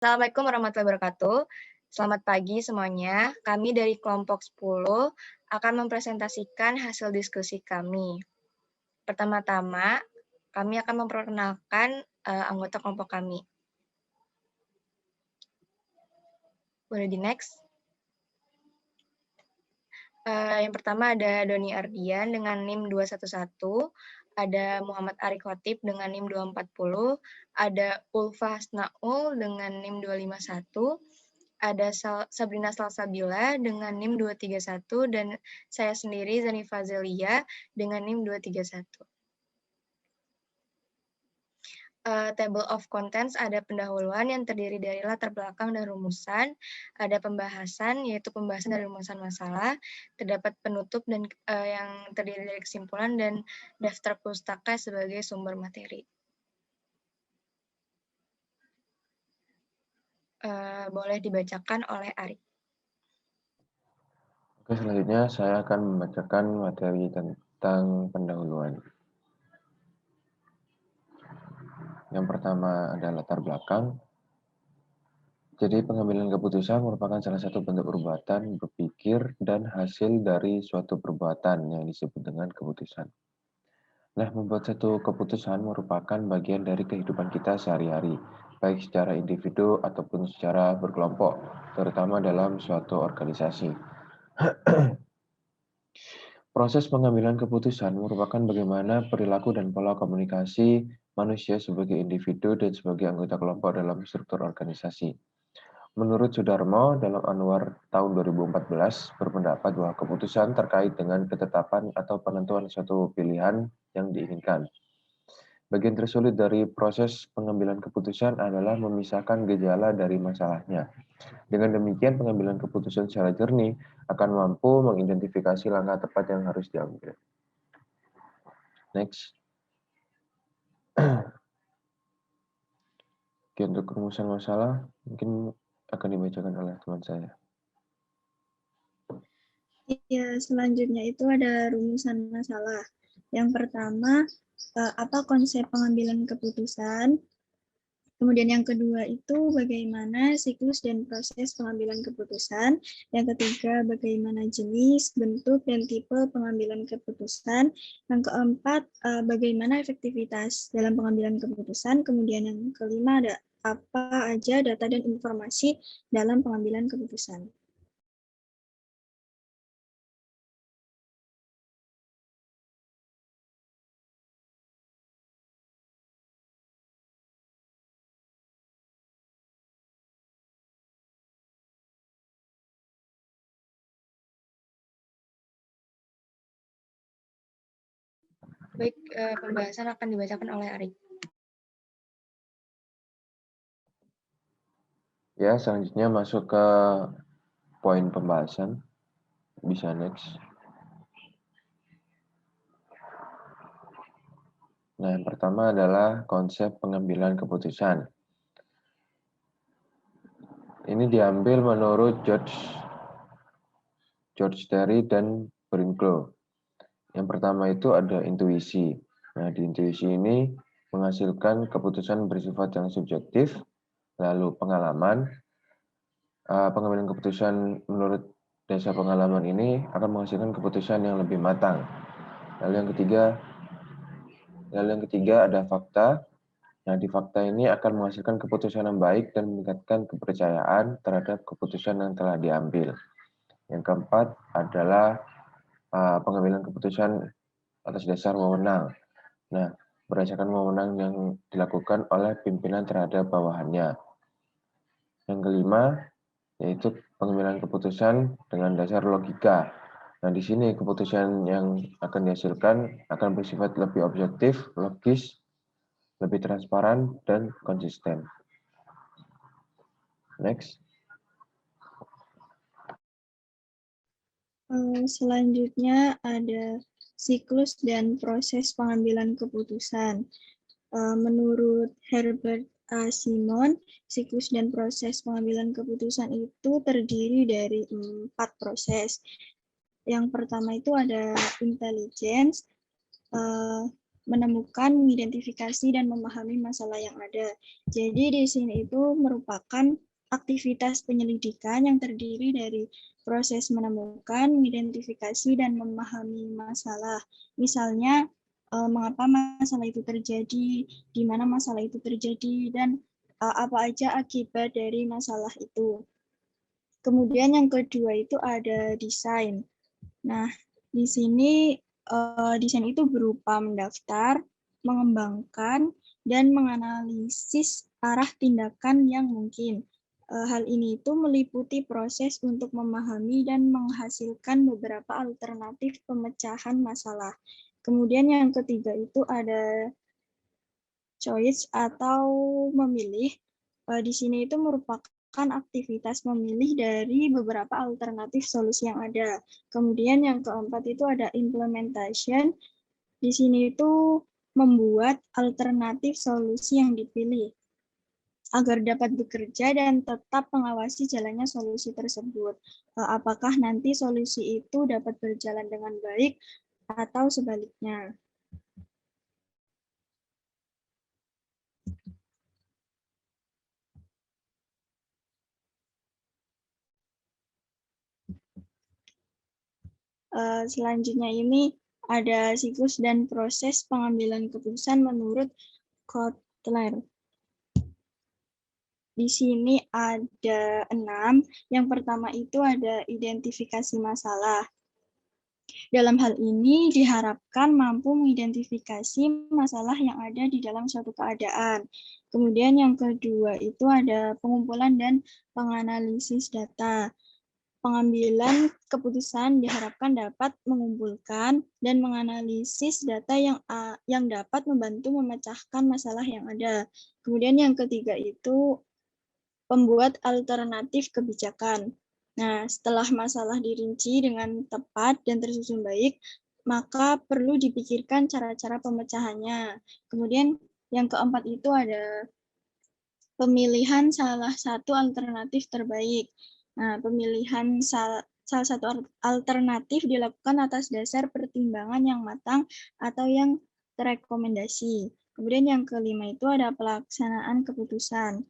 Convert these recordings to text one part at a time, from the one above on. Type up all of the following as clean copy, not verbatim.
Assalamualaikum warahmatullahi wabarakatuh. Selamat pagi semuanya. Kami dari kelompok 10 akan mempresentasikan hasil diskusi kami. Pertama-tama, kami akan memperkenalkan anggota kelompok kami. Boleh di next. Yang pertama ada Doni Ardian dengan NIM 211, ada Muhammad Arik Khotib dengan NIM 240, ada Ulfa Hasnaul dengan NIM 251, ada Sabrina Salsabila dengan NIM 231, dan saya sendiri Zani Fazelia dengan NIM 231. Table of contents ada pendahuluan yang terdiri dari latar belakang dan rumusan, ada pembahasan yaitu pembahasan dari rumusan masalah, terdapat penutup dan yang terdiri dari kesimpulan dan daftar pustaka sebagai sumber materi. Boleh dibacakan oleh Ari. Oke, selanjutnya saya akan membacakan materi tentang pendahuluan. Yang pertama ada latar belakang. Jadi pengambilan keputusan merupakan salah satu bentuk perbuatan, berpikir, dan hasil dari suatu perbuatan yang disebut dengan keputusan. Nah, membuat satu keputusan merupakan bagian dari kehidupan kita sehari-hari, baik secara individu ataupun secara berkelompok, terutama dalam suatu organisasi. Proses pengambilan keputusan merupakan bagaimana perilaku dan pola komunikasi manusia sebagai individu dan sebagai anggota kelompok dalam struktur organisasi. Menurut Sudarmo, dalam Anwar tahun 2014, berpendapat bahwa keputusan terkait dengan ketetapan atau penentuan suatu pilihan yang diinginkan. Bagian tersulit dari proses pengambilan keputusan adalah memisahkan gejala dari masalahnya. Dengan demikian, pengambilan keputusan secara jernih akan mampu mengidentifikasi langkah tepat yang harus diambil. Next. Oke, untuk rumusan masalah, mungkin akan dibacakan oleh teman saya. Ya, selanjutnya itu ada rumusan masalah. Yang pertama, apa konsep pengambilan keputusan? Kemudian yang kedua itu bagaimana siklus dan proses pengambilan keputusan. Yang ketiga, bagaimana jenis, bentuk, dan tipe pengambilan keputusan. Yang keempat, bagaimana efektivitas dalam pengambilan keputusan. Kemudian yang kelima ada apa aja data dan informasi dalam pengambilan keputusan. Baik, pembahasan akan dibacakan oleh Ari. Ya, selanjutnya masuk ke poin pembahasan. Bisa next. Nah, yang pertama adalah konsep pengambilan keputusan. Ini diambil menurut George Terry dan Brinklow. Yang pertama itu ada intuisi. Nah, di intuisi ini menghasilkan keputusan bersifat yang subjektif, lalu pengalaman. Pengambilan keputusan menurut dasar pengalaman ini akan menghasilkan keputusan yang lebih matang. Lalu yang ketiga ada fakta. Nah, di fakta ini akan menghasilkan keputusan yang baik dan meningkatkan kepercayaan terhadap keputusan yang telah diambil. Yang keempat adalah pengambilan keputusan atas dasar wewenang. Nah, berdasarkan wewenang yang dilakukan oleh pimpinan terhadap bawahannya. Yang kelima, yaitu pengambilan keputusan dengan dasar logika. Nah, di sini keputusan yang akan dihasilkan akan bersifat lebih objektif, logis, lebih transparan, dan konsisten. Next. Selanjutnya ada siklus dan proses pengambilan keputusan. Menurut Herbert A. Simon, siklus dan proses pengambilan keputusan itu terdiri dari 4 proses. Yang pertama itu ada intelligence, menemukan, mengidentifikasi, dan memahami masalah yang ada. Jadi di sini itu merupakan aktivitas penyelidikan yang terdiri dari proses menemukan, mengidentifikasi, dan memahami masalah. Misalnya, mengapa masalah itu terjadi, di mana masalah itu terjadi, dan apa aja akibat dari masalah itu. Kemudian yang kedua itu ada desain. Nah, di sini desain itu berupa mendaftar, mengembangkan, dan menganalisis arah tindakan yang mungkin. Hal ini itu meliputi proses untuk memahami dan menghasilkan beberapa alternatif pemecahan masalah. Kemudian yang ketiga itu ada choice atau memilih. Di sini itu merupakan aktivitas memilih dari beberapa alternatif solusi yang ada. Kemudian yang keempat itu ada implementation. Di sini itu membuat alternatif solusi yang dipilih agar dapat bekerja dan tetap mengawasi jalannya solusi tersebut. Apakah nanti solusi itu dapat berjalan dengan baik atau sebaliknya. Selanjutnya ini ada siklus dan proses pengambilan keputusan menurut Kotler. Di sini ada 6. Yang pertama itu ada identifikasi masalah. Dalam hal ini diharapkan mampu mengidentifikasi masalah yang ada di dalam suatu keadaan. Kemudian yang kedua itu ada pengumpulan dan penganalisis data. Pengambilan keputusan diharapkan dapat mengumpulkan dan menganalisis data yang dapat membantu memecahkan masalah yang ada. Kemudian yang ketiga itu pembuat alternatif kebijakan. Nah, setelah masalah dirinci dengan tepat dan tersusun baik, maka perlu dipikirkan cara-cara pemecahannya. Kemudian yang keempat itu ada pemilihan salah satu alternatif terbaik. Nah, pemilihan salah satu alternatif dilakukan atas dasar pertimbangan yang matang atau yang terekomendasi. Kemudian yang kelima itu ada pelaksanaan keputusan.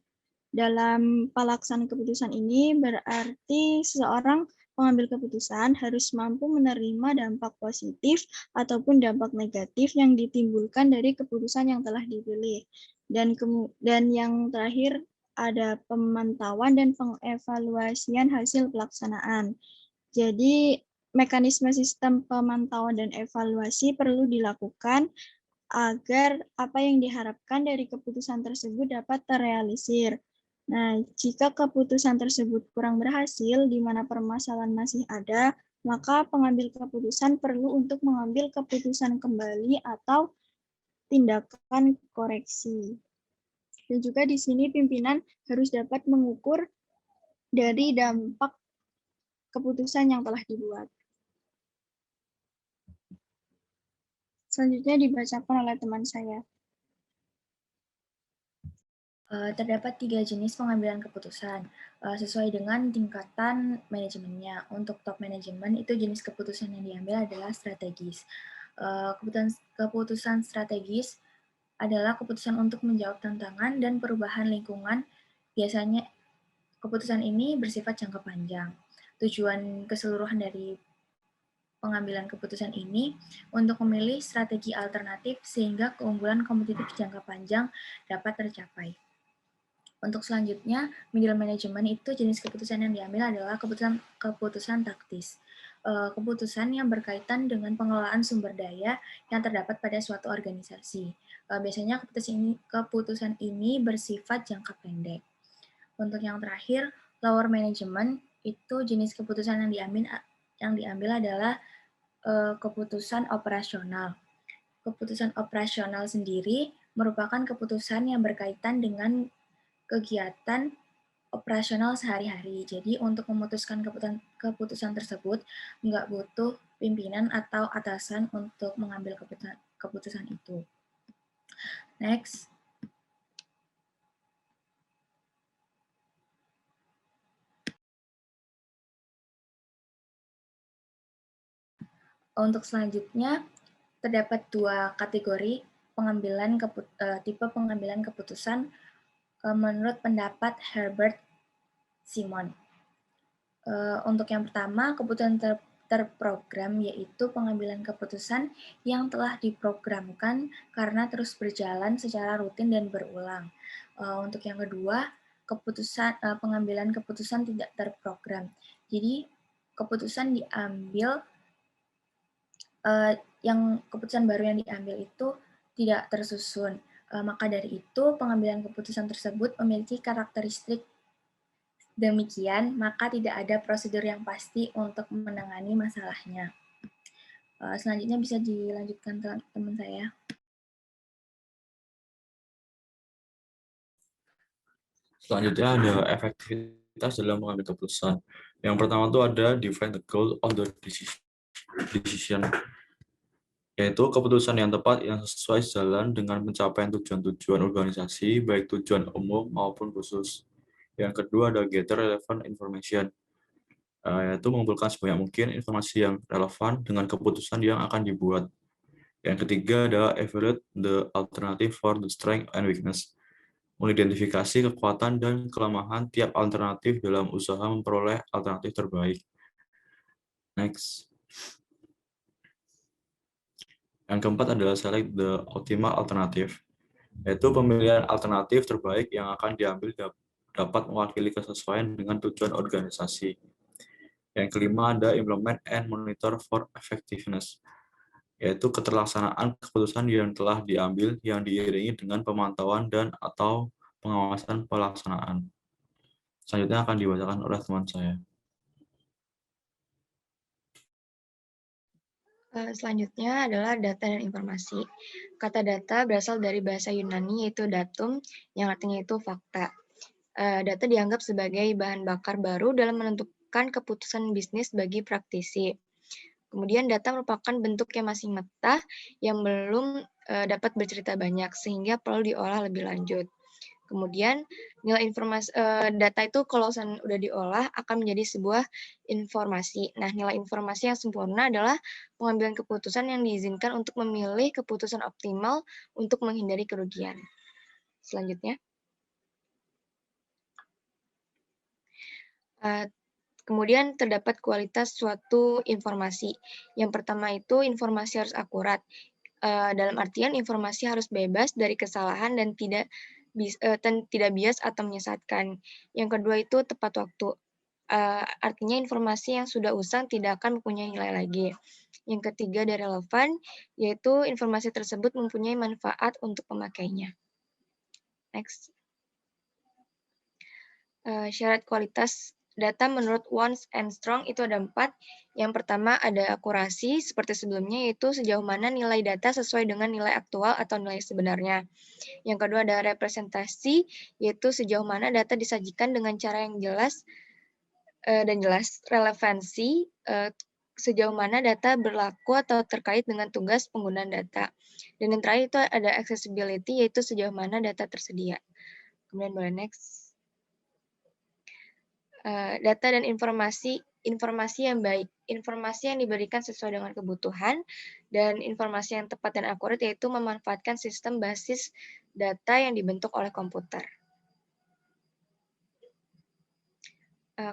Dalam pelaksanaan keputusan ini berarti seseorang pengambil keputusan harus mampu menerima dampak positif ataupun dampak negatif yang ditimbulkan dari keputusan yang telah dipilih. Dan yang terakhir ada pemantauan dan pengevaluasian hasil pelaksanaan. Jadi mekanisme sistem pemantauan dan evaluasi perlu dilakukan agar apa yang diharapkan dari keputusan tersebut dapat terrealisir. Nah, jika keputusan tersebut kurang berhasil, di mana permasalahan masih ada, maka pengambil keputusan perlu untuk mengambil keputusan kembali atau tindakan koreksi. Dan juga di sini pimpinan harus dapat mengukur dari dampak keputusan yang telah dibuat. Selanjutnya dibacakan oleh teman saya. Terdapat 3 jenis pengambilan keputusan sesuai dengan tingkatan manajemennya. Untuk top manajemen itu jenis keputusan yang diambil adalah strategis. Keputusan strategis adalah keputusan untuk menjawab tantangan dan perubahan lingkungan. Biasanya keputusan ini bersifat jangka panjang. Tujuan keseluruhan dari pengambilan keputusan ini untuk memilih strategi alternatif sehingga keunggulan kompetitif jangka panjang dapat tercapai. Untuk selanjutnya, middle management itu jenis keputusan yang diambil adalah keputusan taktis. Keputusan yang berkaitan dengan pengelolaan sumber daya yang terdapat pada suatu organisasi. Biasanya keputusan ini bersifat jangka pendek. Untuk yang terakhir, lower management itu jenis keputusan yang diambil adalah keputusan operasional. Keputusan operasional sendiri merupakan keputusan yang berkaitan dengan kegiatan operasional sehari-hari. Jadi untuk memutuskan keputusan tersebut nggak butuh pimpinan atau atasan untuk mengambil keputusan itu. Next. Untuk selanjutnya terdapat 2 kategori tipe pengambilan keputusan menurut pendapat Herbert Simon. Untuk yang pertama, keputusan terprogram yaitu pengambilan keputusan yang telah diprogramkan karena terus berjalan secara rutin dan berulang. Untuk yang kedua, pengambilan keputusan tidak terprogram. Jadi keputusan diambil keputusan baru yang diambil itu tidak tersusun. Maka dari itu pengambilan keputusan tersebut memiliki karakteristik demikian, maka tidak ada prosedur yang pasti untuk menangani masalahnya. Selanjutnya bisa dilanjutkan teman saya. Selanjutnya ada efektivitas dalam mengambil keputusan. Yang pertama itu ada define the goal of the decision, yaitu keputusan yang tepat yang sesuai jalan dengan pencapaian tujuan-tujuan organisasi, baik tujuan umum maupun khusus. Yang kedua ada gather relevant information, yaitu mengumpulkan sebanyak mungkin informasi yang relevan dengan keputusan yang akan dibuat. Yang ketiga adalah evaluate the alternative for the strength and weakness, mengidentifikasi kekuatan dan kelemahan tiap alternatif dalam usaha memperoleh alternatif terbaik. Next. Yang keempat adalah select the optimal alternative, yaitu pemilihan alternatif terbaik yang akan diambil dapat mewakili kesesuaian dengan tujuan organisasi. Yang kelima ada implement and monitor for effectiveness, yaitu keterlaksanaan keputusan yang telah diambil yang diiringi dengan pemantauan dan atau pengawasan pelaksanaan. Selanjutnya akan dibacakan oleh teman saya. Selanjutnya adalah data dan informasi. Kata data berasal dari bahasa Yunani yaitu datum, yang artinya itu fakta. Data dianggap sebagai bahan bakar baru dalam menentukan keputusan bisnis bagi praktisi. Kemudian data merupakan bentuk yang masih mentah yang belum dapat bercerita banyak sehingga perlu diolah lebih lanjut. Kemudian nilai informasi data itu kalau udah diolah akan menjadi sebuah informasi. Nah, nilai informasi yang sempurna adalah pengambilan keputusan yang diizinkan untuk memilih keputusan optimal untuk menghindari kerugian. Selanjutnya. Kemudian terdapat kualitas suatu informasi. Yang pertama itu informasi harus akurat. Dalam artian informasi harus bebas dari kesalahan dan tidak bias atau menyesatkan. Yang kedua itu tepat waktu. Artinya informasi yang sudah usang tidak akan mempunyai nilai lagi. Yang ketiga ada relevan, yaitu informasi tersebut mempunyai manfaat untuk pemakainya. Next. Syarat kualitas data menurut Wants and Strong itu ada 4. Yang pertama ada akurasi, seperti sebelumnya, yaitu sejauh mana nilai data sesuai dengan nilai aktual atau nilai sebenarnya. Yang kedua ada representasi, yaitu sejauh mana data disajikan dengan cara yang jelas dan jelas. Relevansi, sejauh mana data berlaku atau terkait dengan tugas penggunaan data. Dan yang terakhir itu ada accessibility, yaitu sejauh mana data tersedia. Kemudian boleh next. Data dan informasi yang baik, informasi yang diberikan sesuai dengan kebutuhan, dan informasi yang tepat dan akurat yaitu memanfaatkan sistem basis data yang dibentuk oleh komputer.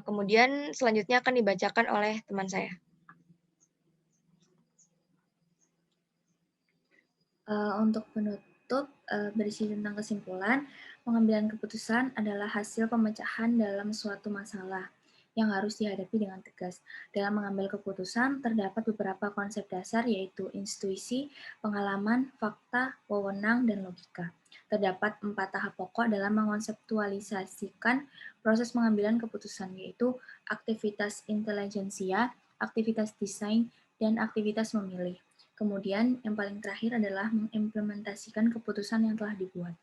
Kemudian selanjutnya akan dibacakan oleh teman saya. Untuk penutup, berisi tentang kesimpulan, pengambilan keputusan adalah hasil pemecahan dalam suatu masalah yang harus dihadapi dengan tegas. Dalam mengambil keputusan, terdapat beberapa konsep dasar yaitu intuisi, pengalaman, fakta, wewenang, dan logika. Terdapat 4 tahap pokok dalam mengkonseptualisasikan proses pengambilan keputusan, yaitu aktivitas intelijensia, aktivitas desain, dan aktivitas memilih. Kemudian, yang paling terakhir adalah mengimplementasikan keputusan yang telah dibuat.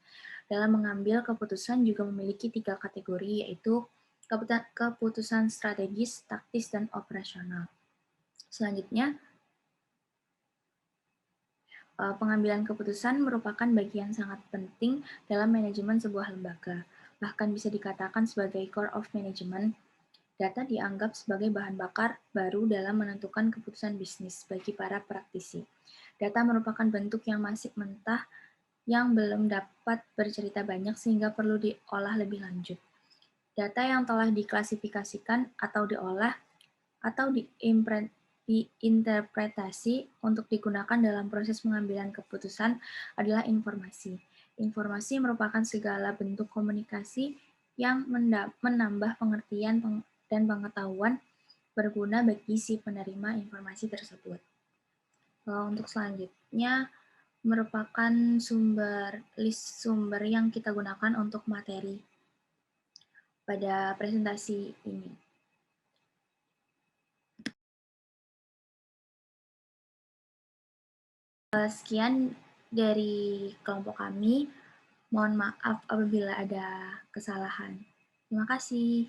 Dalam mengambil keputusan juga memiliki 3 kategori, yaitu keputusan strategis, taktis, dan operasional. Selanjutnya, pengambilan keputusan merupakan bagian sangat penting dalam manajemen sebuah lembaga. Bahkan bisa dikatakan sebagai core of management. Data dianggap sebagai bahan bakar baru dalam menentukan keputusan bisnis bagi para praktisi. Data merupakan bentuk yang masih mentah yang belum dapat bercerita banyak sehingga perlu diolah lebih lanjut. Data yang telah diklasifikasikan atau diolah atau diinterpretasi untuk digunakan dalam proses pengambilan keputusan adalah informasi. Informasi merupakan segala bentuk komunikasi yang menambah pengertian dan pengetahuan berguna bagi si penerima informasi tersebut. Untuk selanjutnya, merupakan list sumber yang kita gunakan untuk materi pada presentasi ini. Sekian dari kelompok kami. Mohon maaf apabila ada kesalahan. Terima kasih.